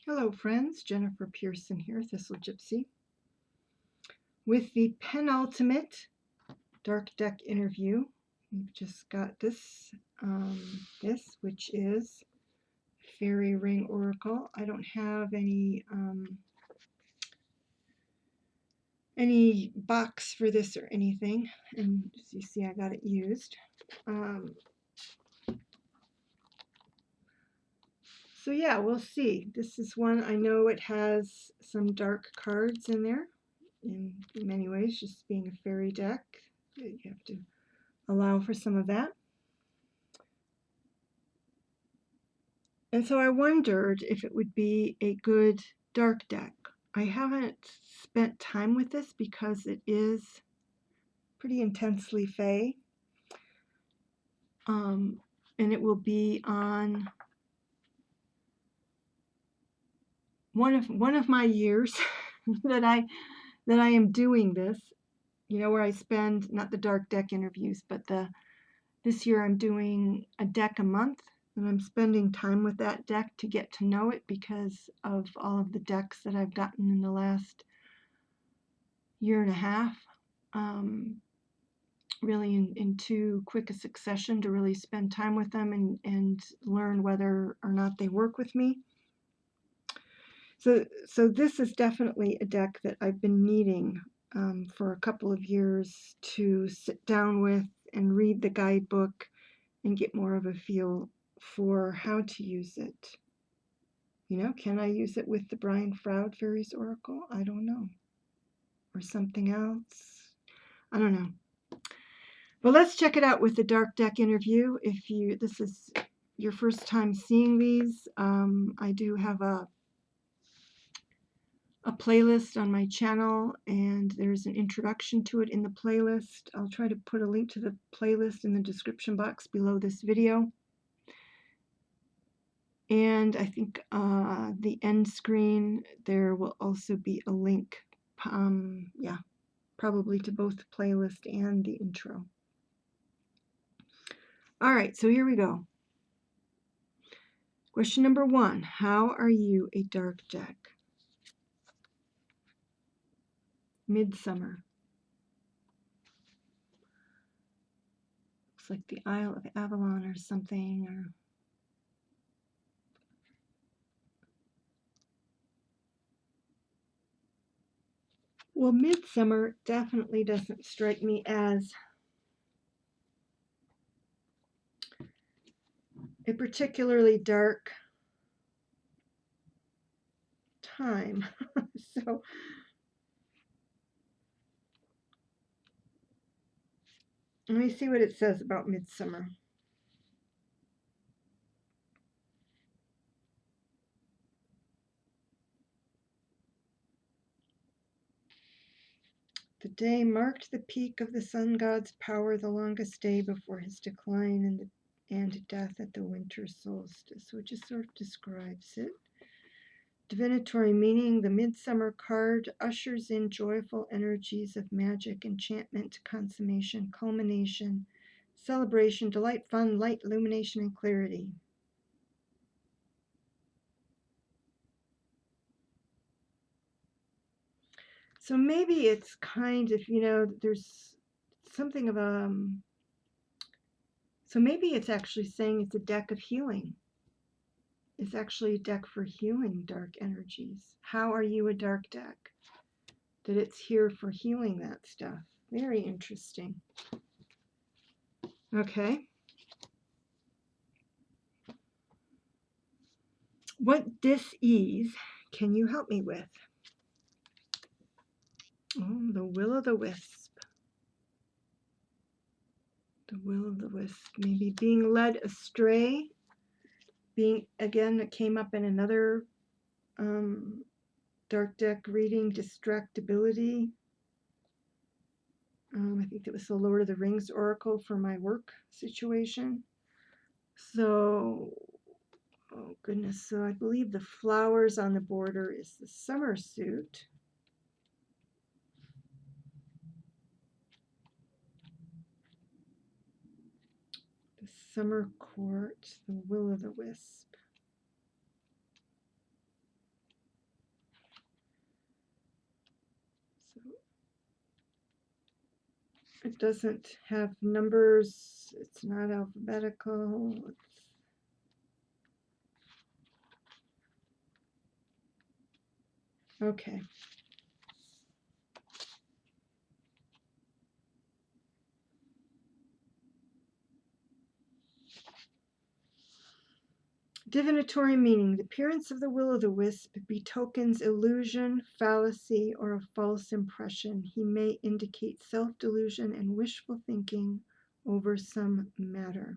Hello friends, Jennifer Pearson here, Thistle Gypsy, with the penultimate Dark Deck interview. We've just got this, which is Fairy Ring Oracle. I don't have any box for this or anything, and as you see, I got it used. So yeah, we'll see. This is one, I know it has some dark cards in there. In many ways, just being a fairy deck, you have to allow for some of that. And so I wondered if it would be a good dark deck. I haven't spent time with this because it is pretty intensely fae. And it will be on one of my years that I am doing this. You know, where I spend not the dark deck interviews, but this year I'm doing a deck a month, and I'm spending time with that deck to get to know it because of all of the decks that I've gotten in the last year and a half, really in too quick a succession to really spend time with them and learn whether or not they work with me. So this is definitely a deck that I've been needing for a couple of years to sit down with and read the guidebook and get more of a feel for how to use it. You know, can I use it with the Brian Froud Fairies Oracle? I don't know. Or something else? I don't know. But let's check it out with the Dark Deck interview. If this is your first time seeing these, I do have a playlist on my channel, and there's an introduction to it in the playlist. I'll try to put a link to the playlist in the description box below this video. And I think the end screen, there will also be a link, yeah, probably to both the playlist and the intro. All right, so here we go. Question number 1, how are you a dark deck? Midsommar. Looks like the Isle of Avalon or something, or well, Midsommar definitely doesn't strike me as a particularly dark time. So let me see what it says about Midsommar. The day marked the peak of the sun god's power, the longest day before his decline and death at the winter solstice, which just sort of describes it. Divinatory meaning, the Midsummer card ushers in joyful energies of magic, enchantment, consummation, culmination, celebration, delight, fun, light, illumination, and clarity. So maybe it's kind of, you know, there's something of so maybe it's actually saying it's a deck of healing. It's actually a deck for healing dark energies. How are you a dark deck? That it's here for healing that stuff. Very interesting. Okay. What dis-ease can you help me with? Oh, the Will-o'-the-Wisp. The Will-o'-the-Wisp. Maybe being led astray. Being, again, it came up in another dark deck reading, distractibility. I think it was the Lord of the Rings Oracle for my work situation. So, oh goodness, so I believe the flowers on the border is the summer suit. The summer court, the Will-o'-the-Wisp. So it doesn't have numbers. It's not alphabetical. Okay. Divinatory meaning. The appearance of the will-o'-the-wisp betokens illusion, fallacy, or a false impression. He may indicate self-delusion and wishful thinking over some matter.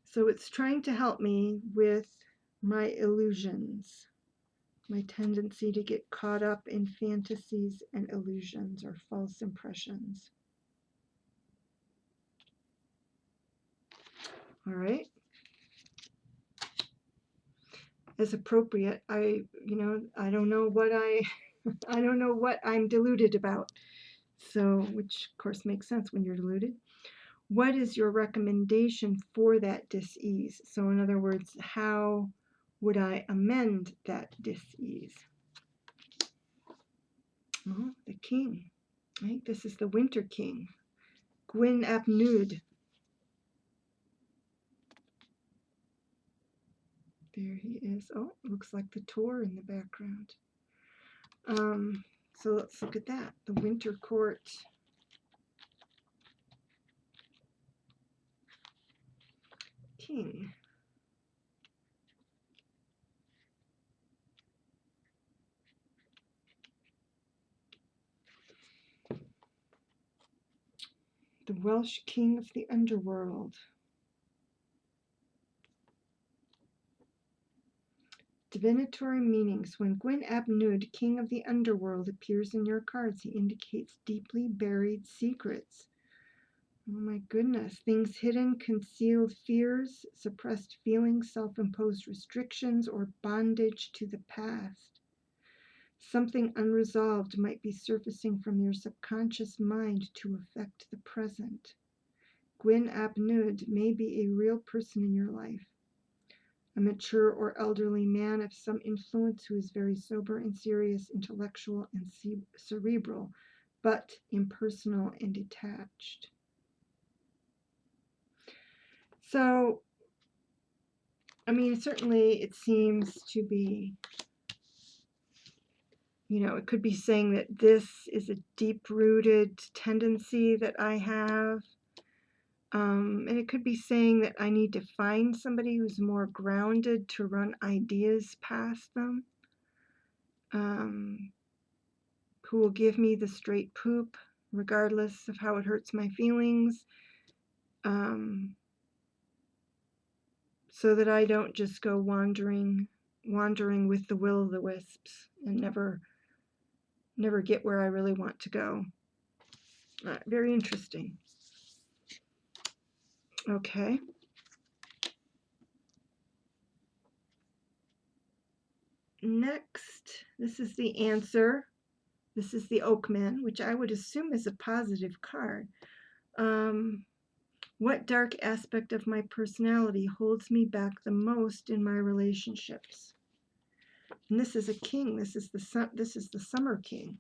So it's trying to help me with my illusions, my tendency to get caught up in fantasies and illusions or false impressions. All right. As appropriate, I don't know what I don't know what I'm deluded about. So, which of course makes sense when you're deluded. What is your recommendation for that dis-ease? So in other words, how would I amend that dis-ease? Oh, the king. I think this is the Winter King. Gwyn ap Nudd. There he is. Oh, looks like the Tor in the background. So let's look at that. The Winter Court. King. The Welsh King of the Underworld. Divinatory meanings. When Gwyn ap Nudd, King of the Underworld, appears in your cards, he indicates deeply buried secrets. Oh my goodness. Things hidden, concealed fears, suppressed feelings, self-imposed restrictions, or bondage to the past. Something unresolved might be surfacing from your subconscious mind to affect the present. Gwyn ap Nudd may be a real person in your life. A mature or elderly man of some influence who is very sober and serious, intellectual and cerebral, but impersonal and detached. So, I mean, certainly it seems to be, it could be saying that this is a deep-rooted tendency that I have. And it could be saying that I need to find somebody who's more grounded to run ideas past them, who will give me the straight poop, regardless of how it hurts my feelings, so that I don't just go wandering with the will-o'-the-wisps and never get where I really want to go. Very interesting. Okay. Next, this is the answer. This is the Oakman, which I would assume is a positive card. What dark aspect of my personality holds me back the most in my relationships? And this is a king. This is the Summer King.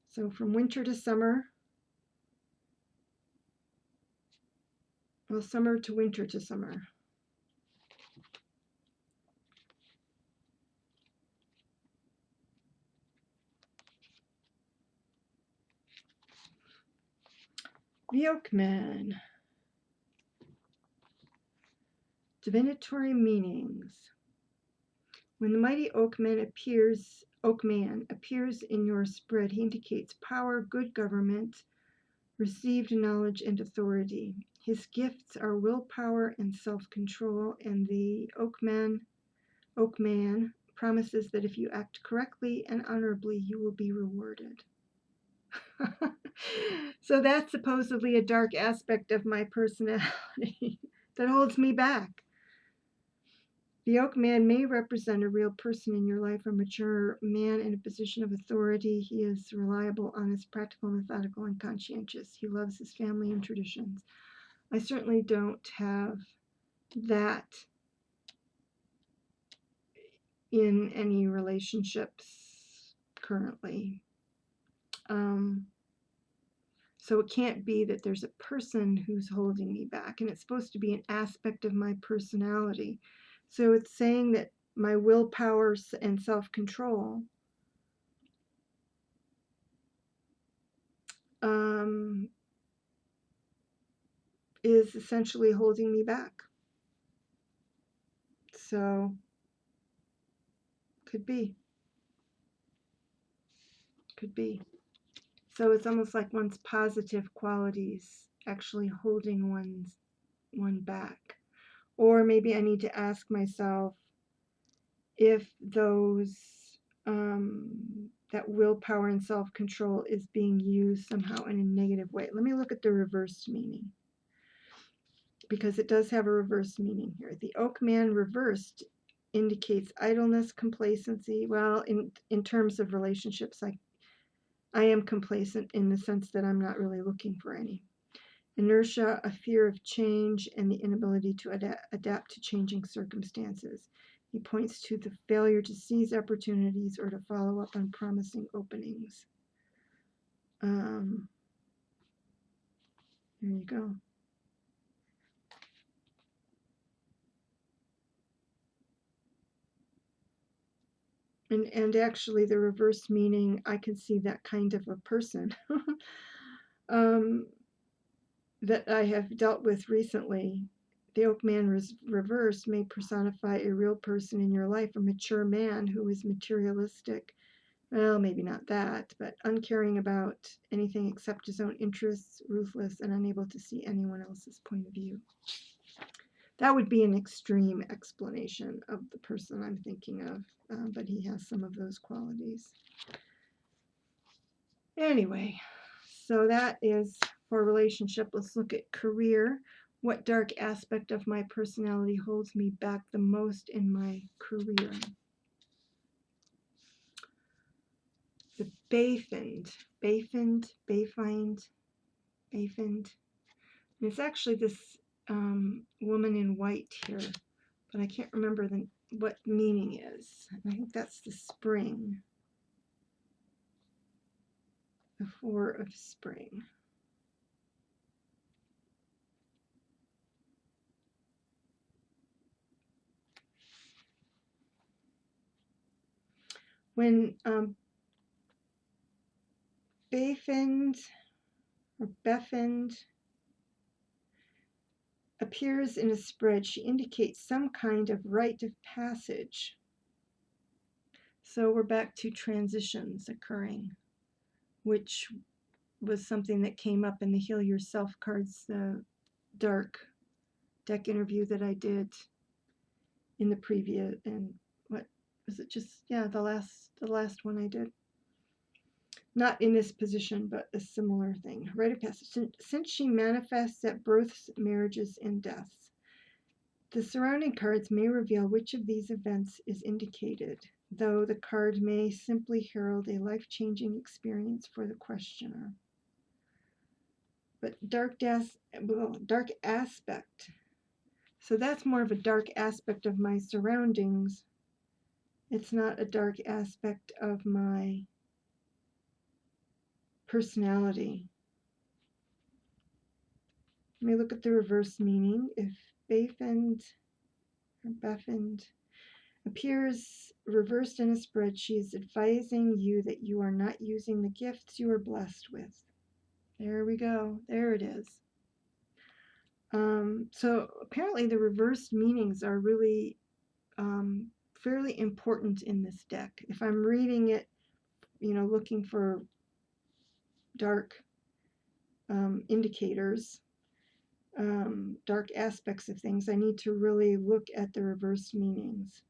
So from winter to summer, well, summer to winter to summer. The Oakman. Divinatory meanings. When the mighty Oakman appears in your spread, he indicates power, good government, received knowledge, and authority. His gifts are willpower and self-control, and the Oakman promises that if you act correctly and honorably, you will be rewarded. So that's supposedly a dark aspect of my personality that holds me back. The Oakman may represent a real person in your life, a mature man in a position of authority. He is reliable, honest, practical, methodical, and conscientious. He loves his family and traditions. I certainly don't have that in any relationships currently. So it can't be that there's a person who's holding me back, and it's supposed to be an aspect of my personality. So it's saying that my willpower and self-control is essentially holding me back. So could be. So it's almost like one's positive qualities actually holding one back. Or maybe I need to ask myself if that willpower and self-control is being used somehow in a negative way. Let me look at the reversed meaning, because it does have a reverse meaning here. The oak man reversed indicates idleness, complacency. Well, in terms of relationships, I am complacent in the sense that I'm not really looking for any. Inertia, a fear of change, and the inability to adapt to changing circumstances. He points to the failure to seize opportunities or to follow up on promising openings. There you go. And actually, the reverse meaning, I can see that kind of a person that I have dealt with recently. The oak man reversed may personify a real person in your life, a mature man who is materialistic. Well, maybe not that, but uncaring about anything except his own interests, ruthless, and unable to see anyone else's point of view. That would be an extreme explanation of the person I'm thinking of, but he has some of those qualities. Anyway, so that is for relationship. Let's look at career. What dark aspect of my personality holds me back the most in my career? The Bayfind. And it's actually this woman in white here, but I can't remember what meaning is. I think that's the spring. The Four of Spring. When Bayfind or Beffind appears in a spread, she indicates some kind of rite of passage. So we're back to transitions occurring, which was something that came up in the Heal Yourself cards, the dark deck interview that I did in the previous, and what was it, just the last one I did. Not in this position, but a similar thing. Rite of passage. Since she manifests at births, marriages, and deaths, the surrounding cards may reveal which of these events is indicated, though the card may simply herald a life-changing experience for the questioner. But dark aspect. So that's more of a dark aspect of my surroundings. It's not a dark aspect of my personality. Let me look at the reverse meaning. If Bayfind or Beffind appears reversed in a spread, she is advising you that you are not using the gifts you are blessed with. There we go. There it is. So apparently the reversed meanings are really fairly important in this deck. If I'm reading it, looking for dark indicators, dark aspects of things, I need to really look at the reversed meanings.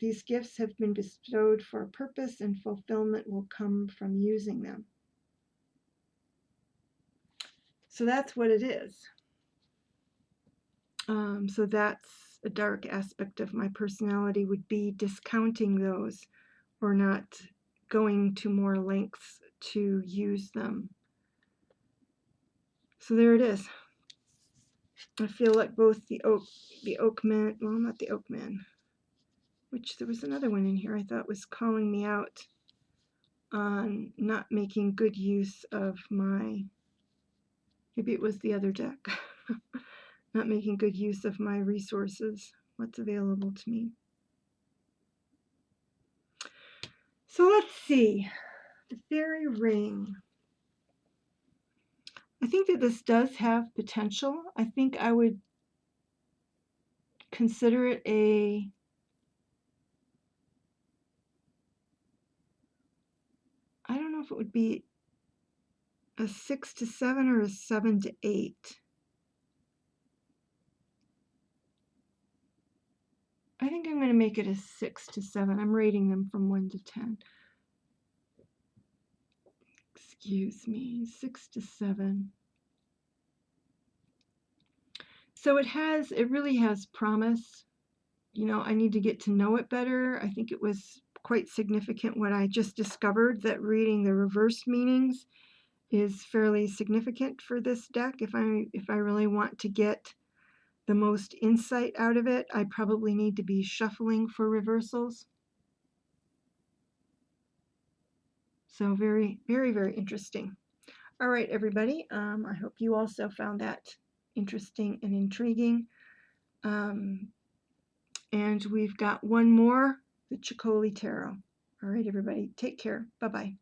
These gifts have been bestowed for a purpose, and fulfillment will come from using them. So that's what it is. So that's a dark aspect of my personality, would be discounting those or not going to more lengths to use them. So there it is. I feel like both the oak man, well, not the oak man. which there was another one in here I thought was calling me out on not making good use of my, maybe it was the other deck, not making good use of my resources, what's available to me. So let's see, the Fairy Ring. I think that this does have potential. I think I would consider it a, I don't know if it would be a 6 to 7 or a 7 to 8. I think I'm going to make it a 6 to 7. I'm rating them from 1 to 10. Excuse me, 6 to 7. So it really has promise. You know, I need to get to know it better. I think it was quite significant what I just discovered, that reading the reverse meanings is fairly significant for this deck. If I really want to get the most insight out of it, I probably need to be shuffling for reversals. So very, very, very interesting. All right, everybody. I hope you also found that interesting and intriguing. And we've got one more, the Chicoli Tarot. All right, everybody. Take care. Bye-bye.